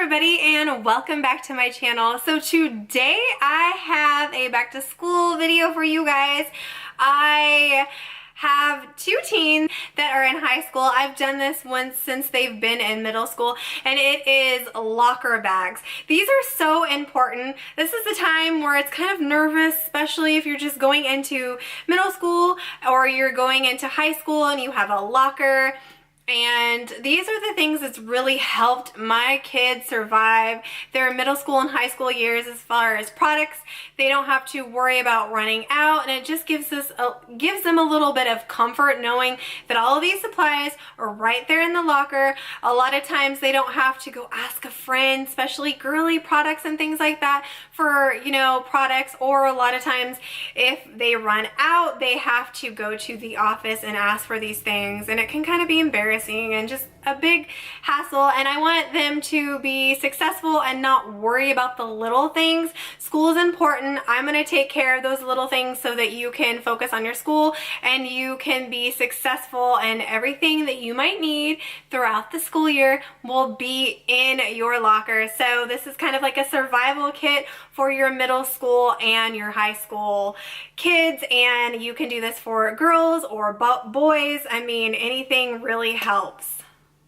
everybody, and welcome back to my channel. So today I have a back to school video for you guys. I have two teens that are in high school. I've done this once since they've been in middle school, and it is locker bags. These are so important. This is the time where it's kind of nervous, especially if you're just going into middle school or you're going into high school and you have a locker. And these are the things that's really helped my kids survive their middle school and high school years as far as products. They don't have to worry about running out, and it just gives them a little bit of comfort knowing that all of these supplies are right there in the locker. A lot of times they don't have to go ask a friend, especially girly products and things like that for, you know, products, or a lot of times if they run out, they have to go to the office and ask for these things, and it can kind of be embarrassing and just a big hassle. And I want them to be successful and not worry about the little things. School is important. I'm going to take care of those little things so that you can focus on your school and you can be successful, and everything that you might need throughout the school year will be in your locker. So this is kind of like a survival kit for your middle school and your high school kids, and you can do this for girls or boys. I mean, anything really helps.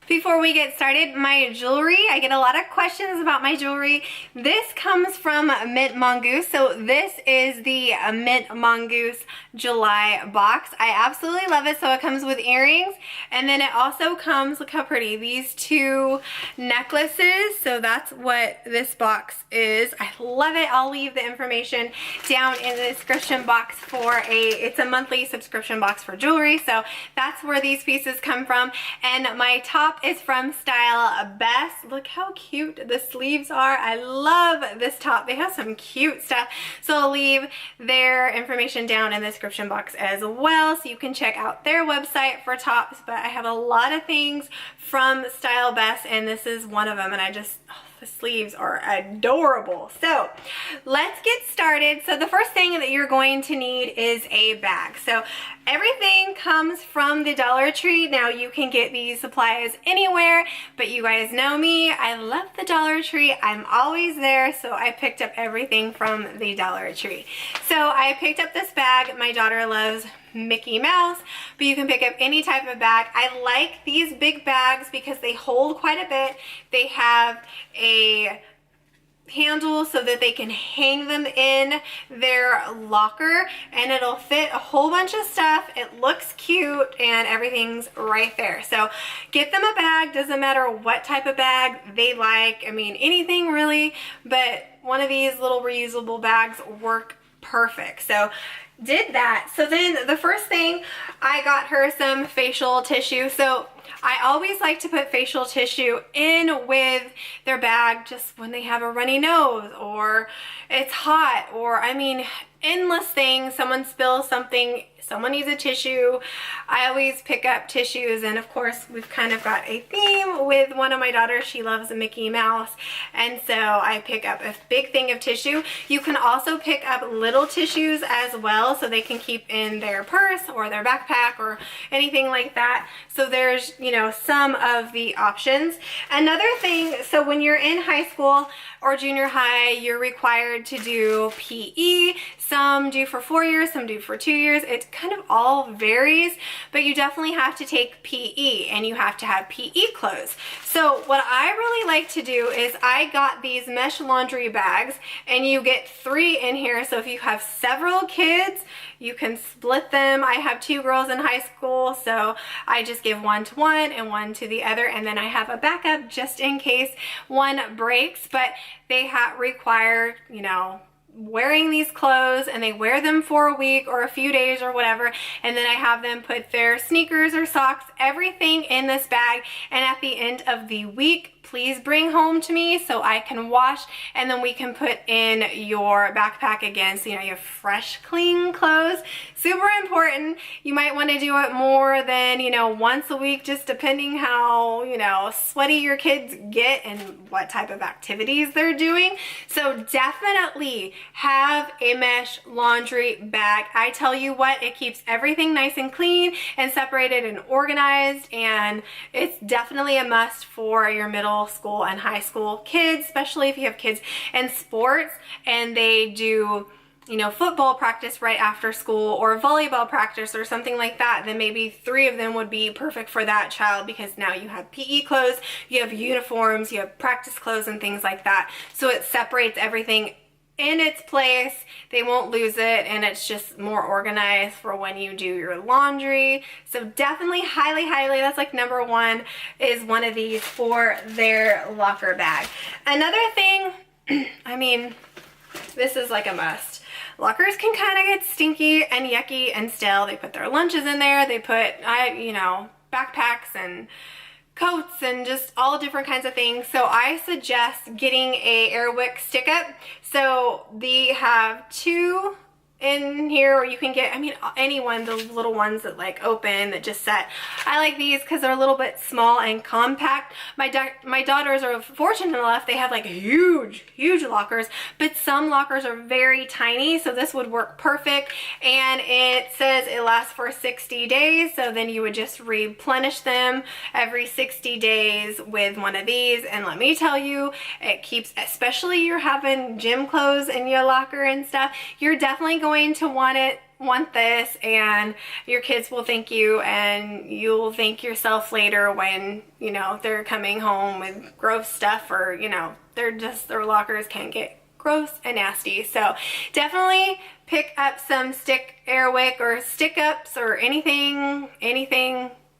Before we get started, my jewelry, I get a lot of questions about my jewelry. This comes from Mint Mongoose. So this is the Mint Mongoose July box. I absolutely love it. So it comes with earrings, and then it also comes, look how pretty, these two necklaces. So that's what this box is. I love it. I'll leave the information down in the description box for it's a monthly subscription box for jewelry. So that's where these pieces come from. And my top is from Style Best. Look how cute the sleeves are. I love this top. They have some cute stuff. So I'll leave their information down in the description box as well, so you can check out their website for tops. But I have a lot of things from Style Best, and this is one of them, and I just, the sleeves are adorable. So let's get started. So the first thing that you're going to need is a bag. So everything comes from the Dollar Tree. Now you can get these supplies anywhere, but you guys know me. I love the Dollar Tree. I'm always there, so I picked up everything from the Dollar Tree. So I picked up this bag. My daughter loves Mickey Mouse, but you can pick up any type of bag. I like these big bags because they hold quite a bit. They have a handle so that they can hang them in their locker, and it'll fit a whole bunch of stuff. It looks cute, and everything's right there. So get them a bag. Doesn't matter what type of bag they like. I mean, anything really, but one of these little reusable bags work perfect. So did that. So then the first thing, I got her some facial tissue. So I always like to put facial tissue in with their bag just when they have a runny nose or it's hot, or I mean, endless things. Someone spills something, someone needs a tissue. I always pick up tissues, and of course we've kind of got a theme with one of my daughters. She loves a Mickey Mouse, and so I pick up a big thing of tissue. You can also pick up little tissues as well, so they can keep in their purse or their backpack or anything like that. So there's, you know, some of the options. Another thing, so when you're in high school or junior high, you're required to do PE. Some do for 4 years, some do for 2 years. It kind of all varies, but you definitely have to take PE, and you have to have PE clothes. So what I really like to do is I got these mesh laundry bags, and you get 3 in here. So if you have several kids, you can split them. I have 2 girls in high school, so I just give one to one and one to the other, and then I have a backup just in case one breaks. But they require, you know, wearing these clothes, and they wear them for a week or a few days or whatever, and then I have them put their sneakers or socks, everything in this bag, and at the end of the week, please bring home to me so I can wash, and then we can put in your backpack again, so you know you have fresh, clean clothes. Super important. You might want to do it more than, you know, once a week, just depending how, you know, sweaty your kids get and what type of activities they're doing. So definitely have a mesh laundry bag. I tell you what, it keeps everything nice and clean and separated and organized, and it's definitely a must for your middle middle school and high school kids, especially if you have kids in sports and they do, you know, football practice right after school or volleyball practice or something like that, then maybe 3 of them would be perfect for that child, because now you have PE clothes, you have uniforms, you have practice clothes and things like that. So it separates everything in its place. They won't lose it, and it's just more organized for when you do your laundry. So definitely highly, that's like number 1 is one of these for their locker bag. Another thing, I mean, this is like a must. Lockers can kind of get stinky and yucky and stale. They put their lunches in there. They put, you know, backpacks and coats and just all different kinds of things. So I suggest getting a Wick stick up. So they have 2 in here, or you can get, I mean, any one, the little ones that like open, that just set. I like these because they're a little bit small and compact. My daughters are fortunate enough, they have like huge lockers, but some lockers are very tiny, so this would work perfect. And it says it lasts for 60 days, so then you would just replenish them every 60 days with one of these. And let me tell you, it keeps, especially you're having gym clothes in your locker and stuff, you're definitely going to want this, and your kids will thank you, and you'll thank yourself later when, you know, they're coming home with gross stuff, or, you know, their lockers can get gross and nasty. So definitely pick up some Wick or stick ups, or anything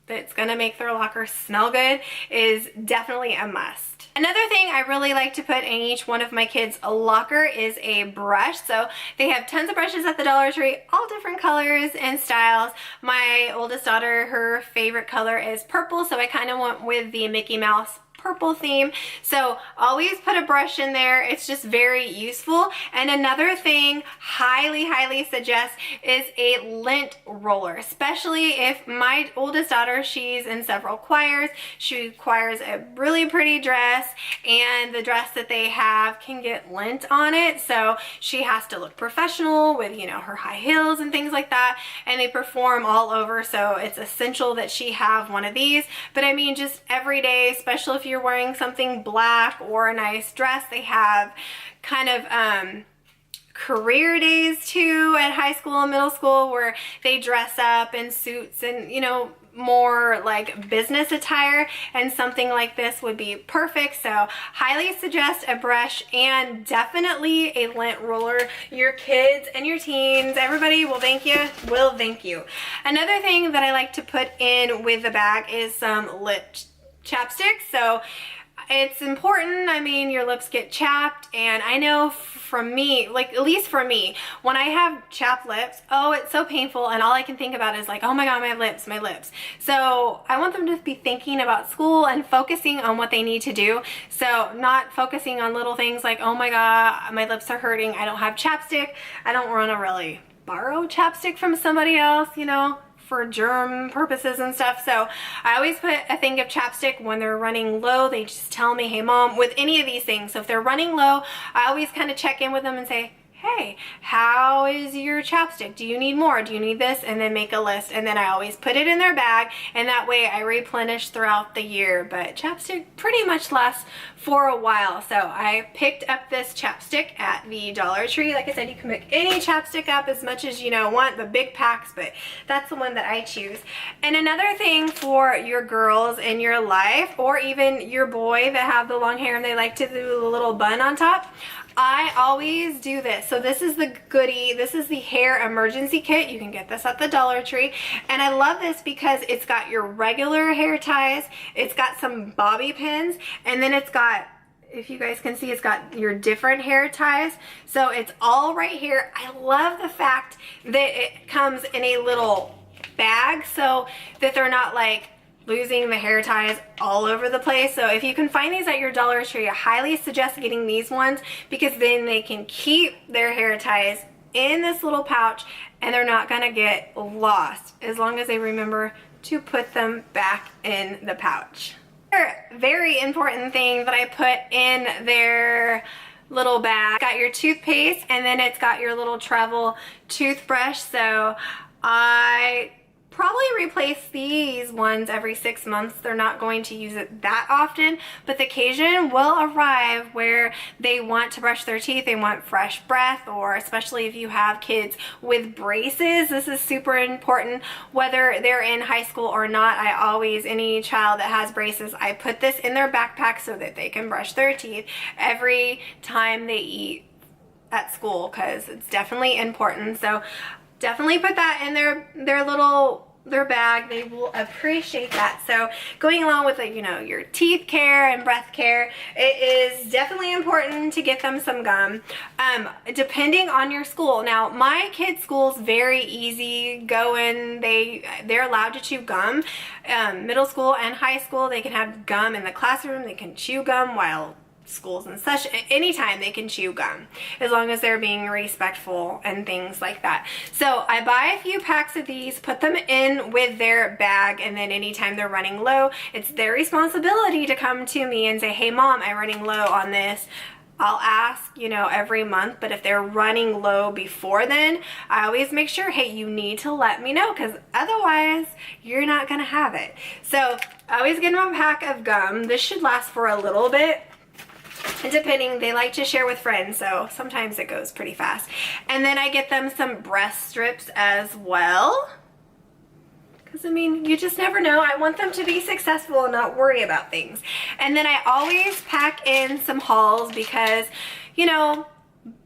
that's gonna make their locker smell good is definitely a must. Another thing I really like to put in each one of my kids' locker is a brush. So they have tons of brushes at the Dollar Tree, all different colors and styles. My oldest daughter, her favorite color is purple, so I kind of went with the Mickey Mouse purple theme. So always put a brush in there. It's just very useful. And another thing, highly suggest, is a lint roller, especially if my oldest daughter, she's in several choirs. She requires a really pretty dress, and the dress that they have can get lint on it, so she has to look professional with, you know, her high heels and things like that, and they perform all over, so it's essential that she have one of these. But I mean, just every day, especially if you're wearing something black or a nice dress, they have kind of career days too at high school and middle school, where they dress up in suits and, you know, more like business attire, and something like this would be perfect. So highly suggest a brush, and definitely a lint roller. Your kids and your teens, everybody will thank you. Another thing that I like to put in with the bag is some lip chapstick. So it's important. I mean, your lips get chapped, and I know from me, like at least for me, when I have chapped lips, oh, it's so painful, and all I can think about is like, oh my god, my lips. So I want them to be thinking about school and focusing on what they need to do. So not focusing on little things like, oh my god, my lips are hurting, I don't have chapstick. I don't want to really borrow chapstick from somebody else, you know, for germ purposes and stuff. So I always put a thing of chapstick when they're running low. They just tell me, hey mom, with any of these things. So if they're running low, I always kind of check in with them and say, hey, how is your chapstick? Do you need more? Do you need this? And then make a list. And then I always put it in their bag, and that way I replenish throughout the year. But chapstick pretty much lasts for a while. So I picked up this chapstick at the Dollar Tree. Like I said, you can pick any chapstick up as much as you want, the big packs, but that's the one that I choose. And another thing for your girls in your life, or even your boy that have the long hair and they like to do a little bun on top, I always do this. So this is the goodie. This is the hair emergency kit. You can get this at the Dollar Tree. And I love this because it's got your regular hair ties, it's got some bobby pins, and then it's got, if you guys can see, it's got your different hair ties. So it's all right here. I love the fact that it comes in a little bag so that they're not like losing the hair ties all over the place. So if you can find these at your Dollar Tree, I highly suggest getting these ones, because then they can keep their hair ties in this little pouch and they're not gonna get lost, as long as they remember to put them back in the pouch. Another very important thing that I put in their little bag, got your toothpaste, and then it's got your little travel toothbrush. So I probably replace these ones every 6 months. They're not going to use it that often, but the occasion will arrive where they want to brush their teeth, they want fresh breath, or especially if you have kids with braces, this is super important. Whether they're in high school or not, any child that has braces, I put this in their backpack so that they can brush their teeth every time they eat at school, because it's definitely important. So definitely put that in their bag. They will appreciate that. So going along with, like, you know, your teeth care and breath care, it is definitely important to get them some gum. Depending on your school. Now, my kids' school's very easy going. They're allowed to chew gum. Middle school and high school, they can have gum in the classroom. They can chew gum while schools and such. Anytime they can chew gum, as long as they're being respectful and things like that. So I buy a few packs of these, put them in with their bag, and then anytime they're running low, it's their responsibility to come to me and say, hey mom, I'm running low on this. I'll ask, you know, every month, but if they're running low before then, I always make sure, hey, you need to let me know, because otherwise you're not gonna have it. So I always get them a pack of gum. This should last for a little bit. And depending, they like to share with friends, so sometimes it goes pretty fast. And then I get them some breast strips as well, because I mean, you just never know. I want them to be successful and not worry about things. And then I always pack in some hauls, because, you know,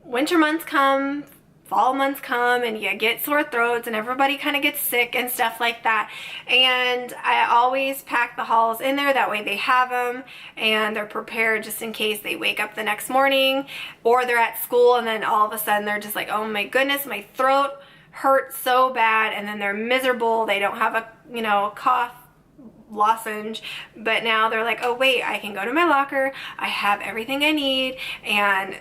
winter months come, fall months come, and you get sore throats and everybody kind of gets sick and stuff like that. And I always pack the hauls in there, that way they have them and they're prepared just in case they wake up the next morning or they're at school and then all of a sudden they're just like, oh my goodness, my throat hurts so bad, and then they're miserable. They don't have a, you know, cough lozenge, but now they're like, oh wait, I can go to my locker, I have everything I need. And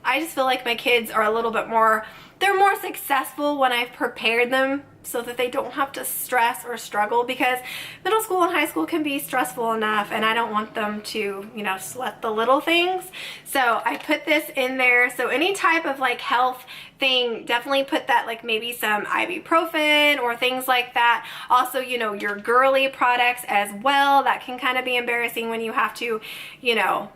I just feel like my kids are a little bit more, they're more successful when I've prepared them so that they don't have to stress or struggle, because middle school and high school can be stressful enough, and I don't want them to, you know, sweat the little things. So I put this in there. So any type of like health thing, definitely put that, like maybe some ibuprofen or things like that. Also, you know, your girly products as well. That can kind of be embarrassing when you have to, you know,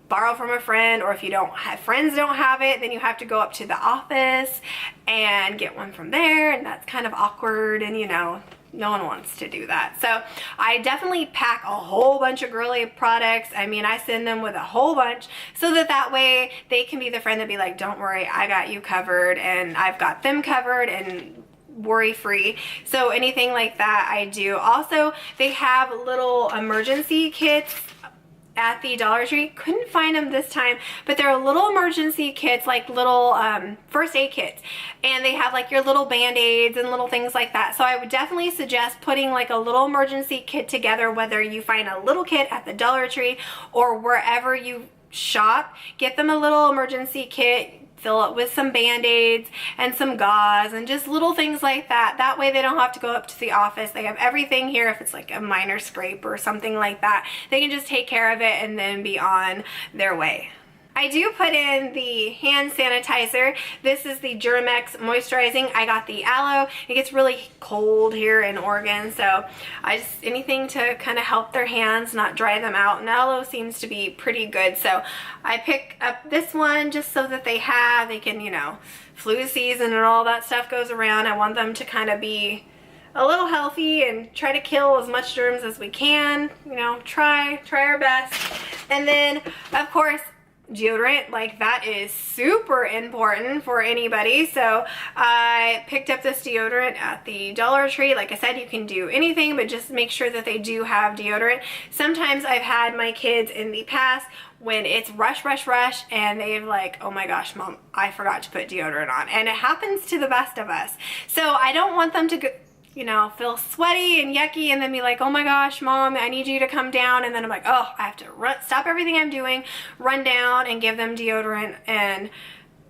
borrow from a friend, or if you don't have friends don't have it, then you have to go up to the office and get one from there, and that's kind of awkward, and you know, no one wants to do that. So I definitely pack a whole bunch of girly products. I mean, I send them with a whole bunch so that way they can be the friend that be like, don't worry, I got you covered, and I've got them covered, and worry free. So anything like that I do. Also, they have little emergency kits at the Dollar Tree. Couldn't find them this time, but they're little emergency kits, like little first aid kits, and they have like your little band-aids and little things like that. So I would definitely suggest putting like a little emergency kit together, whether you find a little kit at the Dollar Tree or wherever you shop. Get them a little emergency kit, fill it with some band-aids and some gauze and just little things like that. That way they don't have to go up to the office. They have everything here. If it's like a minor scrape or something like that, they can just take care of it and then be on their way. I do put in the hand sanitizer. This is the Germex moisturizing. I got the aloe. It gets really cold here in Oregon, so anything to kind of help their hands, not dry them out. And aloe seems to be pretty good, so I pick up this one just so that they can, you know, flu season and all that stuff goes around. I want them to kind of be a little healthy and try to kill as much germs as we can. You know, try our best. And then, of course, deodorant, like that is super important for anybody. So I picked up this deodorant at the Dollar Tree. Like I said, you can do anything, but just make sure that they do have deodorant. Sometimes I've had my kids in the past when it's rush and they're like, oh my gosh, mom, I forgot to put deodorant on. And it happens to the best of us. So I don't want them to go, you know, feel sweaty and yucky and then be like, oh my gosh, mom, I need you to come down. And then I'm like, oh, I have to stop everything I'm doing, run down and give them deodorant. And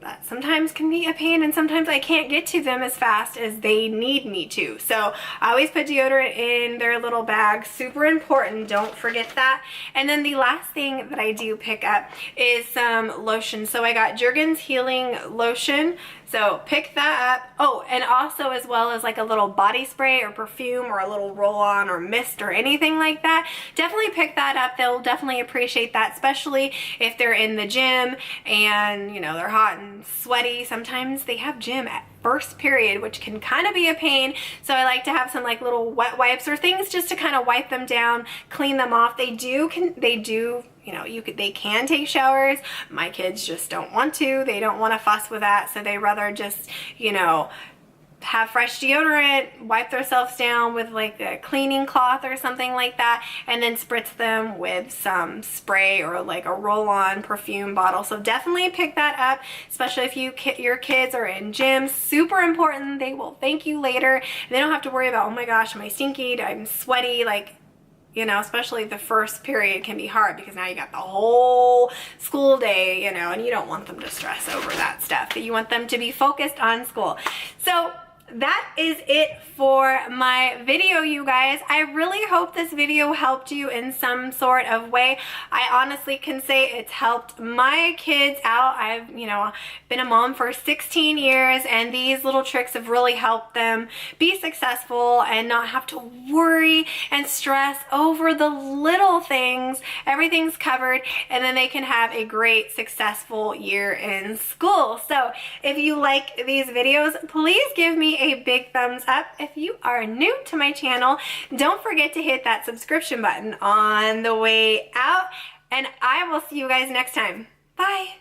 that sometimes can be a pain, and sometimes I can't get to them as fast as they need me to. So I always put deodorant in their little bag. Super important, don't forget that. And then the last thing that I do pick up is some lotion. So I got Jergens Healing Lotion. So pick that up. Oh, and also as well as like a little body spray or perfume or a little roll-on or mist or anything like that. Definitely pick that up. They'll definitely appreciate that, especially if they're in the gym and, you know, they're hot and sweaty. Sometimes they have gym at first period, which can kind of be a pain. So I like to have some like little wet wipes or things just to kind of wipe them down, clean them off. They do, you know, they can take showers. My kids just don't want to. They don't want to fuss with that. So they rather just, you know, have fresh deodorant, wipe themselves down with like a cleaning cloth or something like that, and then spritz them with some spray or like a roll-on perfume bottle. So definitely pick that up, especially if your kids are in gym. Super important. They will thank you later. They don't have to worry about, oh my gosh, am I stinky? I'm sweaty. Like, you know, especially the first period can be hard because now you got the whole school day, you know, and you don't want them to stress over that stuff. But you want them to be focused on school. So that is it for my video, you guys. I really hope this video helped you in some sort of way. I honestly can say it's helped my kids out. I've, you know, been a mom for 16 years, and these little tricks have really helped them be successful and not have to worry and stress over the little things. Everything's covered, and then they can have a great, successful year in school. So if you like these videos, please give me a big thumbs up. If you are new to my channel, don't forget to hit that subscription button on the way out, and I will see you guys next time. Bye.